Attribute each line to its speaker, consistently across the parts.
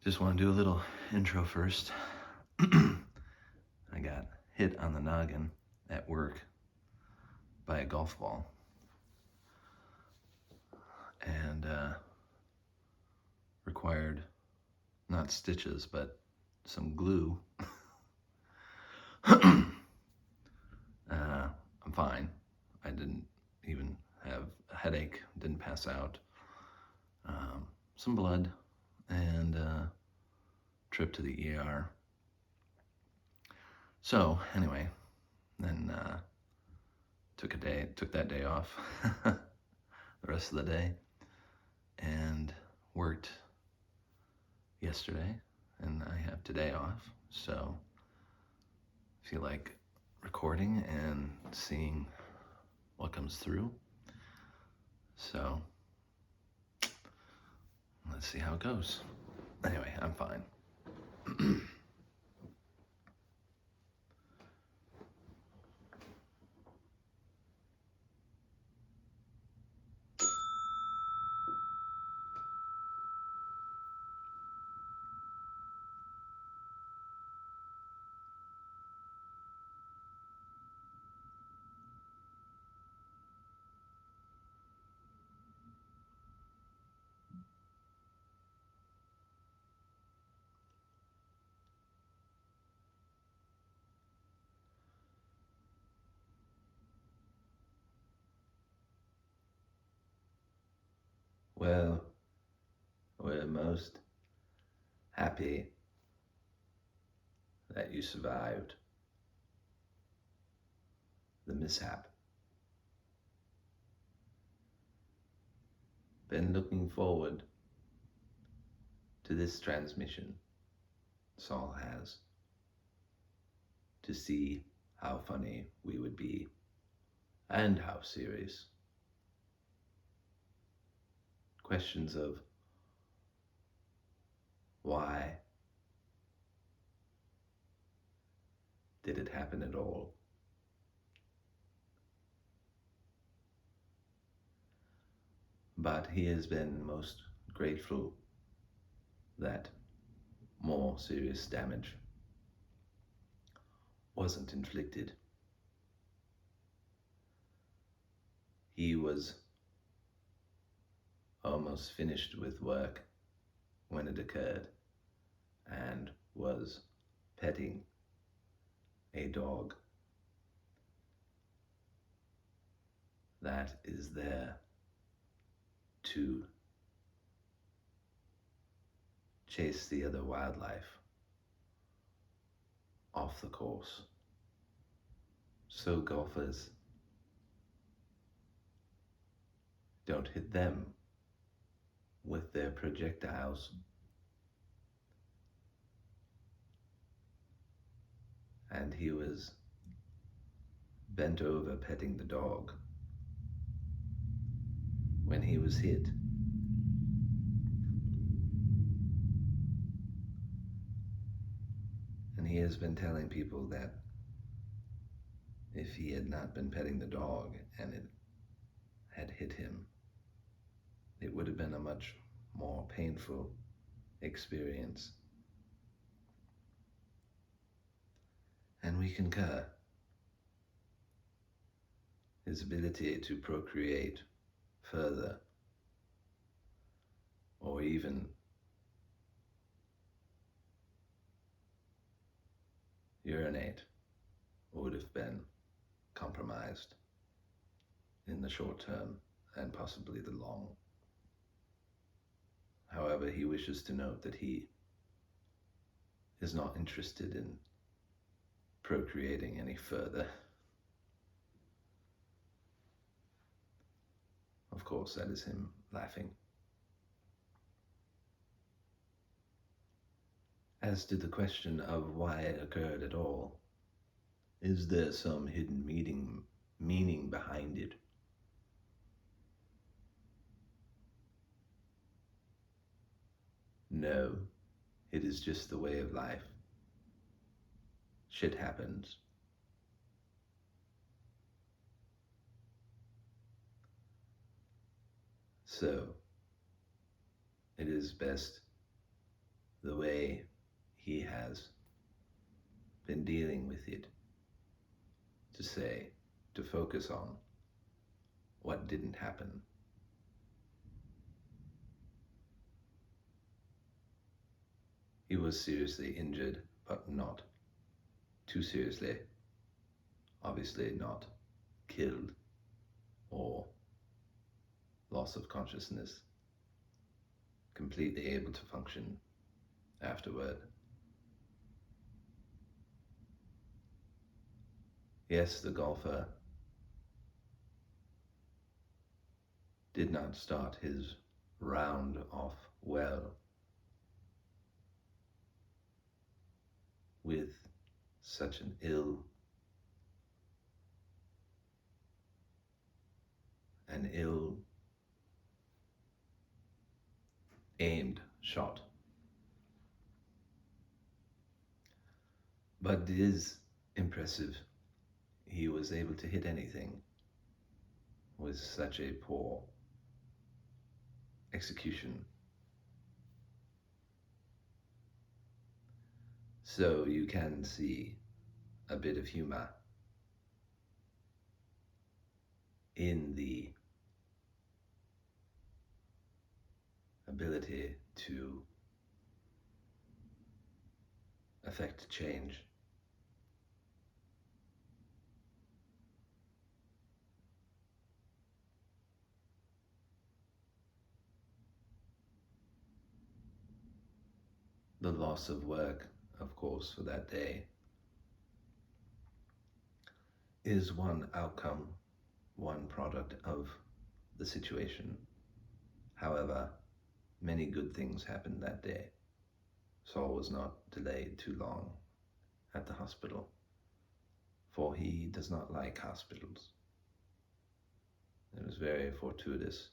Speaker 1: Just want to do a little intro first. I got hit on the noggin at work by a golf ball. And required not stitches, but some glue. I'm fine. I didn't even have a headache, didn't pass out. Some blood and trip to the ER. So anyway, then took that day off, the rest of the day, and worked yesterday, and I have today off. So I feel like recording and seeing what comes through. So let's see how it goes. Anyway, I'm fine. Well, we're most happy that you survived the mishap. Been looking forward to this transmission, Saul has, to see how funny we would be and how serious. Questions of why did it happen at all? But he has been most grateful that more serious damage wasn't inflicted. He was almost finished with work when it occurred and was petting a dog that is there to chase the other wildlife off the course, so golfers don't hit them with their projectiles. And he was bent over petting the dog when he was hit. And he has been telling people that if he had not been petting the dog and it had hit him, it would have been a much more painful experience. And we concur. His ability to procreate further, or even urinate, would have been compromised in the short term and possibly the long. However, he wishes to note that he is not interested in procreating any further. Of course, that is him laughing. As to the question of why it occurred at all, is there some hidden meaning behind it? No, it is just the way of life. Shit happens. So, it is best the way he has been dealing with it, to focus on what didn't happen. He was seriously injured, but not too seriously. Obviously not killed or loss of consciousness. Completely able to function afterward. Yes, the golfer did not start his round off well, with such an ill aimed shot. But it is impressive he was able to hit anything with such a poor execution. So you can see a bit of humor in the ability to affect change. The loss of work, of course, for that day is one outcome, one product of the situation. However, many good things happened that day. Saul was not delayed too long at the hospital, for he does not like hospitals. It was very fortuitous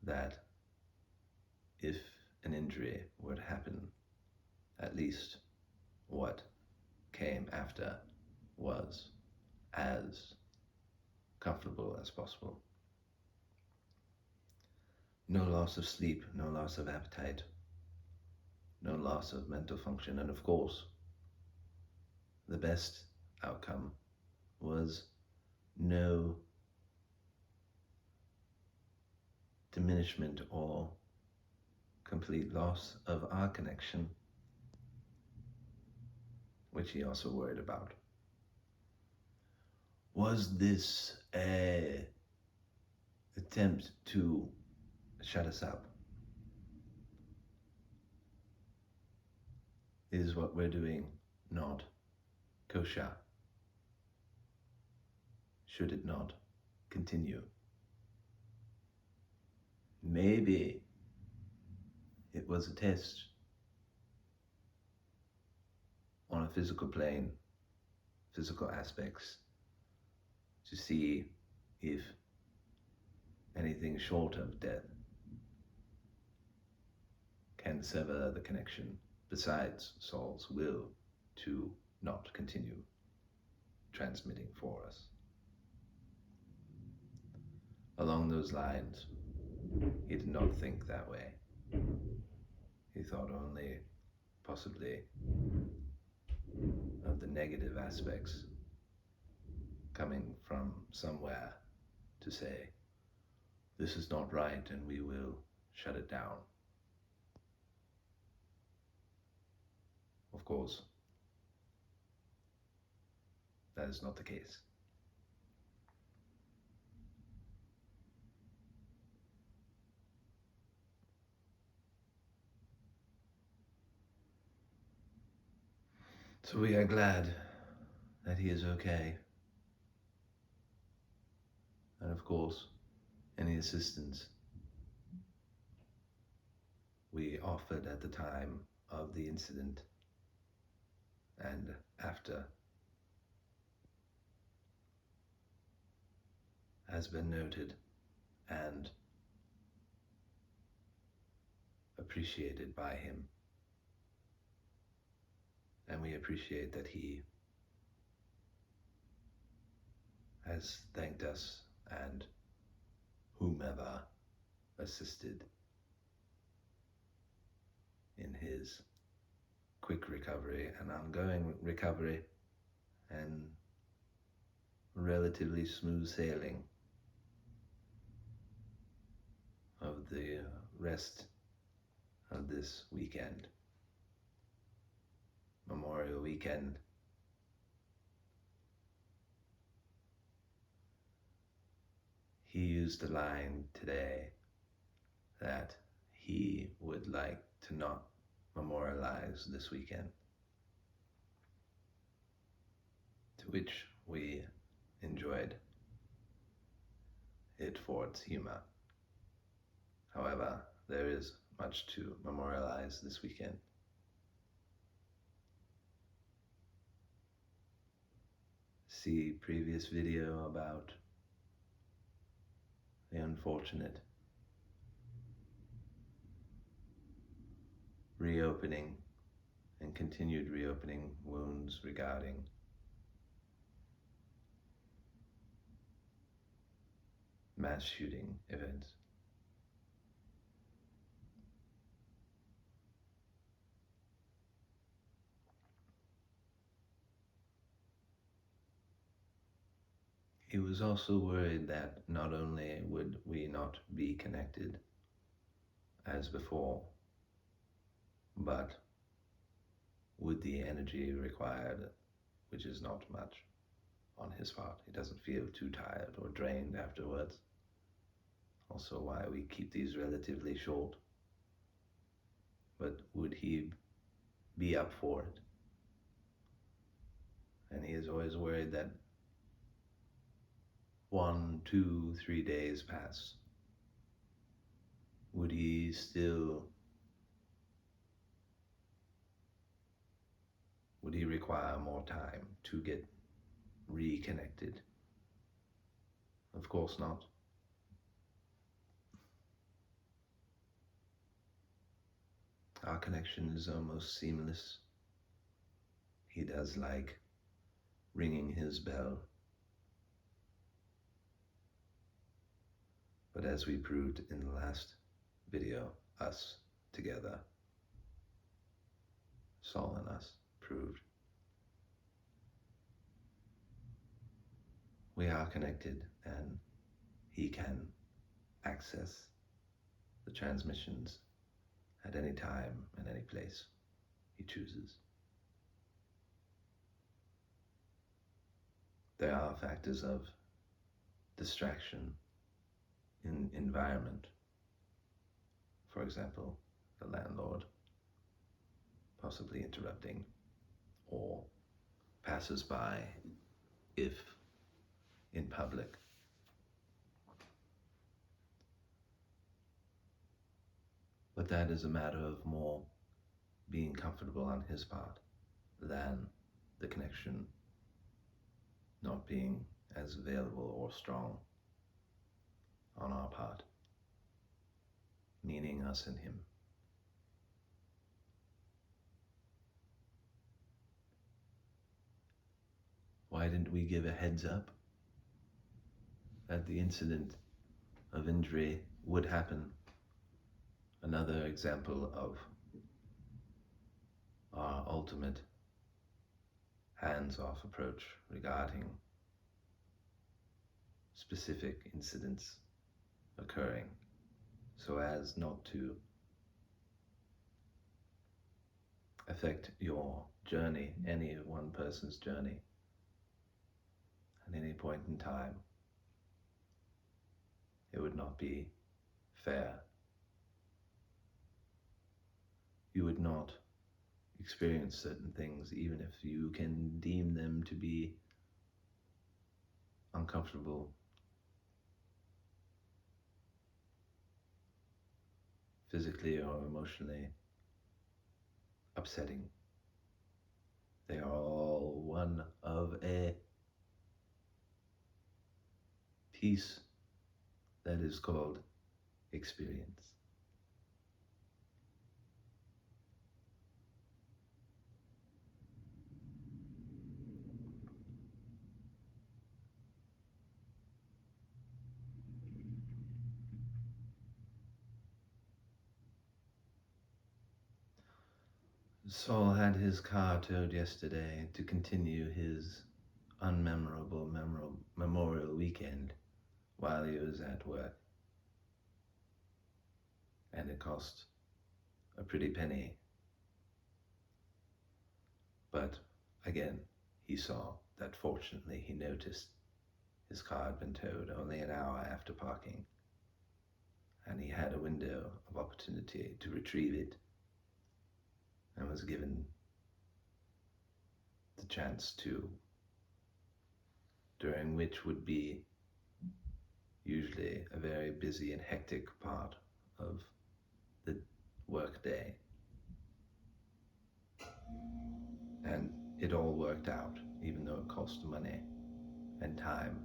Speaker 1: that if an injury were to happen, at least what came after was as comfortable as possible. No loss of sleep, no loss of appetite, no loss of mental function, and of course, the best outcome was no diminishment or complete loss of our connection, which he also worried about. Was this an attempt to shut us up? Is what we're doing not kosher? Should it not continue? Maybe it was a test on a physical plane, physical aspects, to see if anything short of death can sever the connection, besides Saul's will to not continue transmitting for us. Along those lines, he did not think that way. He thought only, possibly, of the negative aspects coming from somewhere to say, this is not right and we will shut it down. Of course, that is not the case. So we are glad that he is okay. And of course, any assistance we offered at the time of the incident and after has been noted and appreciated by him. And we appreciate that he has thanked us and whomever assisted in his quick recovery and ongoing recovery and relatively smooth sailing of the rest of this weekend, Memorial Weekend. He used a line today that he would like to not memorialize this weekend, to which we enjoyed it for its humor. However, there is much to memorialize this weekend. See previous video about the unfortunate reopening and continued reopening wounds regarding mass shooting events. He was also worried that not only would we not be connected as before, but would the energy required, which is not much on his part. He doesn't feel too tired or drained afterwards. Also why we keep these relatively short. But would he be up for it? And he is always worried that 1, 2, 3 days pass. Would he require more time to get reconnected? Of course not. Our connection is almost seamless. He does like ringing his bell. But as we proved in the last video, us together, Saul and us proved, we are connected and he can access the transmissions at any time and any place he chooses. There are factors of distraction in environment. For example, the landlord possibly interrupting, or passers-by if in public. But that is a matter of more being comfortable on his part than the connection not being as available or strong on our part, meaning us and him. Why didn't we give a heads up that the incident of injury would happen? Another example of our ultimate hands-off approach regarding specific incidents occurring, so as not to affect your journey, any one person's journey, at any point in time. It would not be fair. You would not experience certain things, even if you can deem them to be uncomfortable, physically or emotionally upsetting. They are all one of a piece that is called experience. Saul had his car towed yesterday to continue his memorial weekend while he was at work. And it cost a pretty penny. But again, he saw that fortunately he noticed his car had been towed only an hour after parking, and he had a window of opportunity to retrieve it and was given the chance to, during which would be usually a very busy and hectic part of the work day. And it all worked out, even though it cost money and time.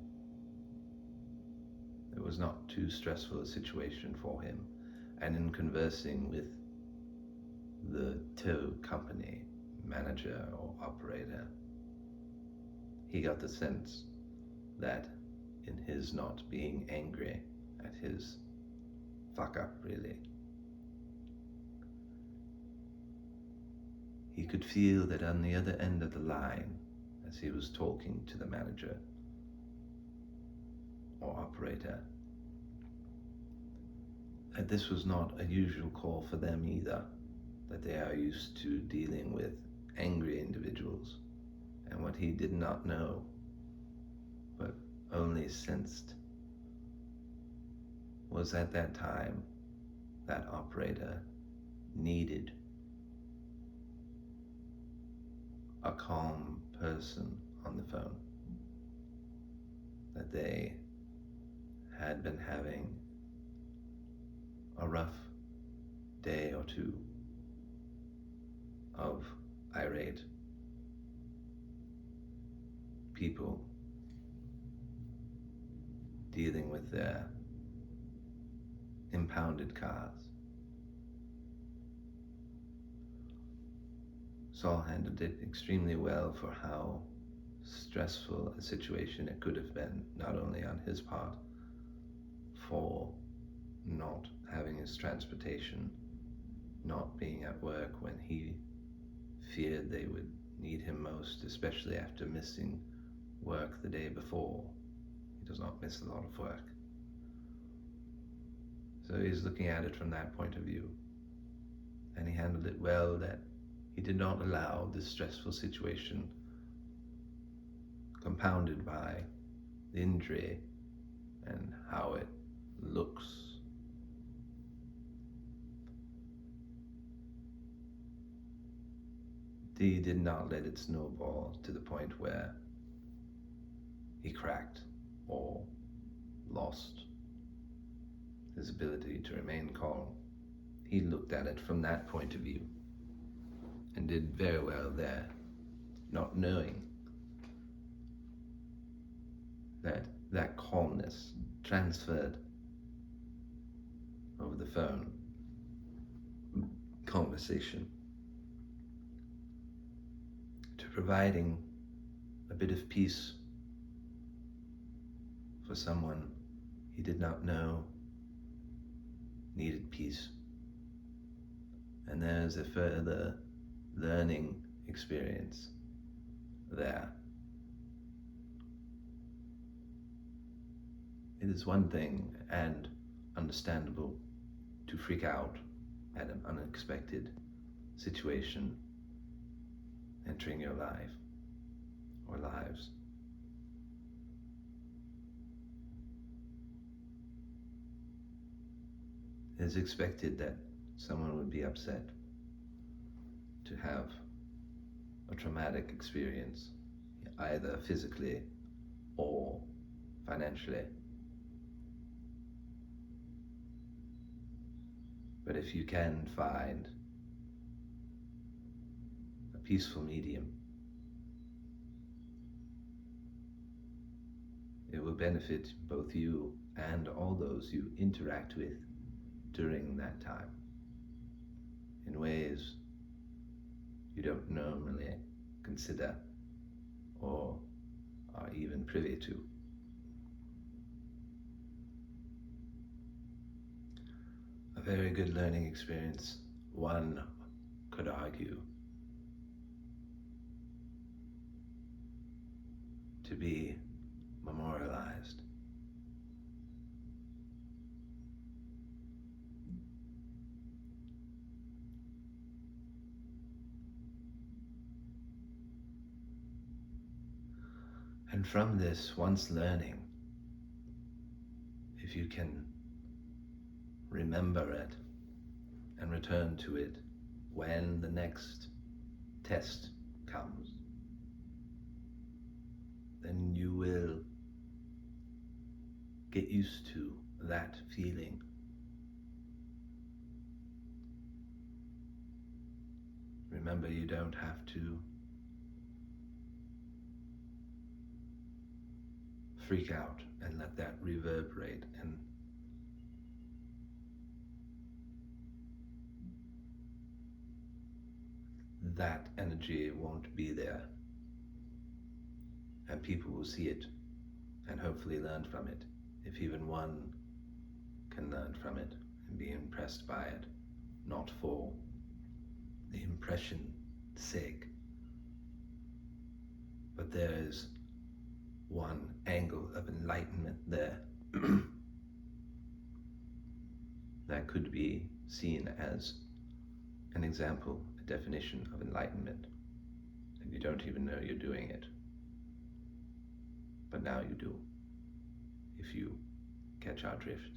Speaker 1: It was not too stressful a situation for him, and in conversing with the tow company manager or operator, he got the sense that in his not being angry at his fuck up, really, he could feel that on the other end of the line, as he was talking to the manager or operator, that this was not a usual call for them either, that they are used to dealing with angry individuals. And what he did not know, but only sensed, was at that time that operator needed a calm person on the phone, that they had been having a rough day or two of irate people dealing with their impounded cars. Saul handled it extremely well for how stressful a situation it could have been, not only on his part for not having his transportation, not being at work when he feared they would need him most, especially after missing work the day before. He does not miss a lot of work. So he's looking at it from that point of view. And he handled it well, that he did not allow this stressful situation, compounded by the injury and how it looks, he did not let it snowball to the point where he cracked or lost his ability to remain calm. He looked at it from that point of view and did very well there, not knowing that that calmness transferred over the phone conversation to providing a bit of peace for someone he did not know needed peace. And there's a further learning experience there. It is one thing, and understandable, to freak out at an unexpected situation entering your life or lives. It is expected that someone would be upset to have a traumatic experience, either physically or financially. But if you can find a peaceful medium, it will benefit both you and all those you interact with during that time in ways you don't normally consider or are even privy to. A very good learning experience, one could argue, to be memorialized. And from this, once learning, if you can remember it and return to it when the next test comes, then you will get used to that feeling. Remember, you don't have to freak out and let that reverberate, and that energy won't be there, and people will see it and hopefully learn from it, if even one can learn from it and be impressed by it, not for the impression's sake, but there is one angle of enlightenment there that could be seen as an example, a definition of enlightenment, and you don't even know you're doing it. But now you do, if you catch our drift.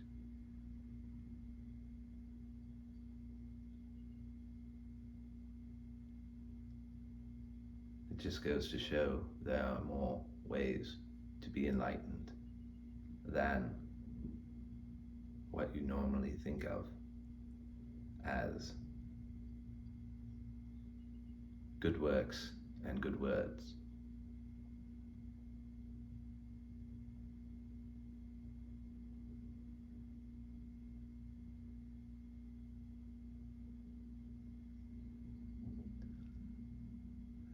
Speaker 1: It just goes to show there are more ways to be enlightened than what you normally think of as good works and good words.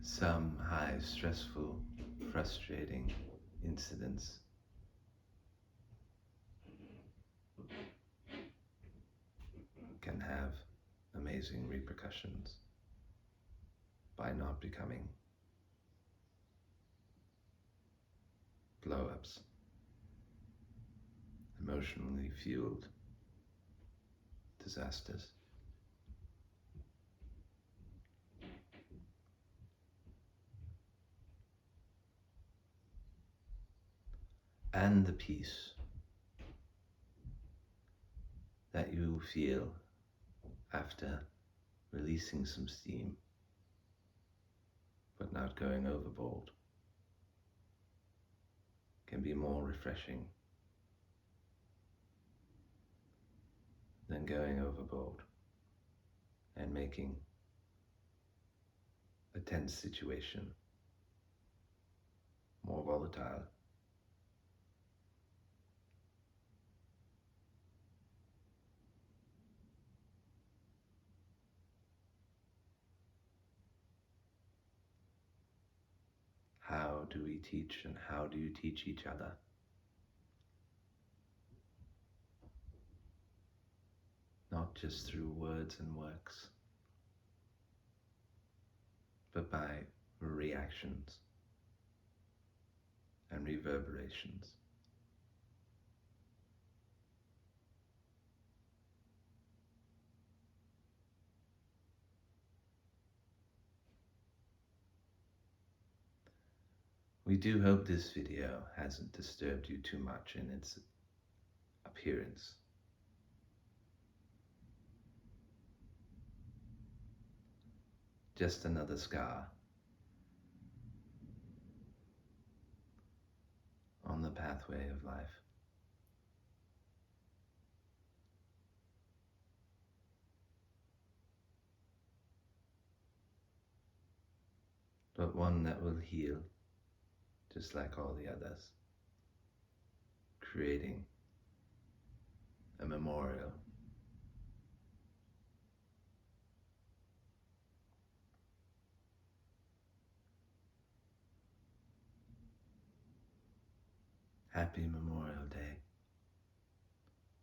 Speaker 1: Some high, stressful, frustrating incidents can have amazing repercussions by not becoming blow-ups, emotionally fueled disasters. And the peace that you feel after releasing some steam, but not going overboard, can be more refreshing than going overboard and making a tense situation more volatile. How do we teach, and how do you teach each other? Not just through words and works, but by reactions and reverberations. We do hope this video hasn't disturbed you too much in its appearance. Just another scar on the pathway of life. But one that will heal just like all the others, creating a memorial. Happy Memorial Day,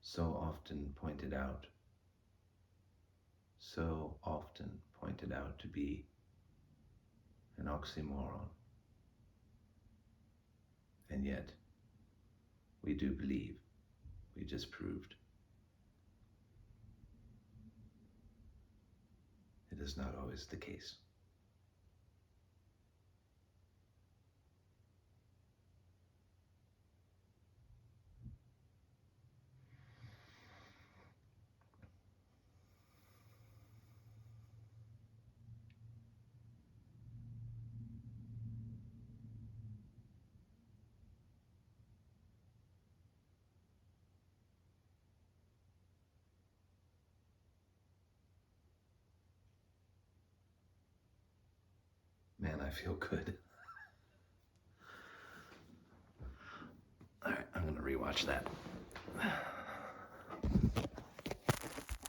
Speaker 1: so often pointed out to be an oxymoron. yet we do believe we just proved it is not always the case. Man, I feel good. All right, I'm going to rewatch that.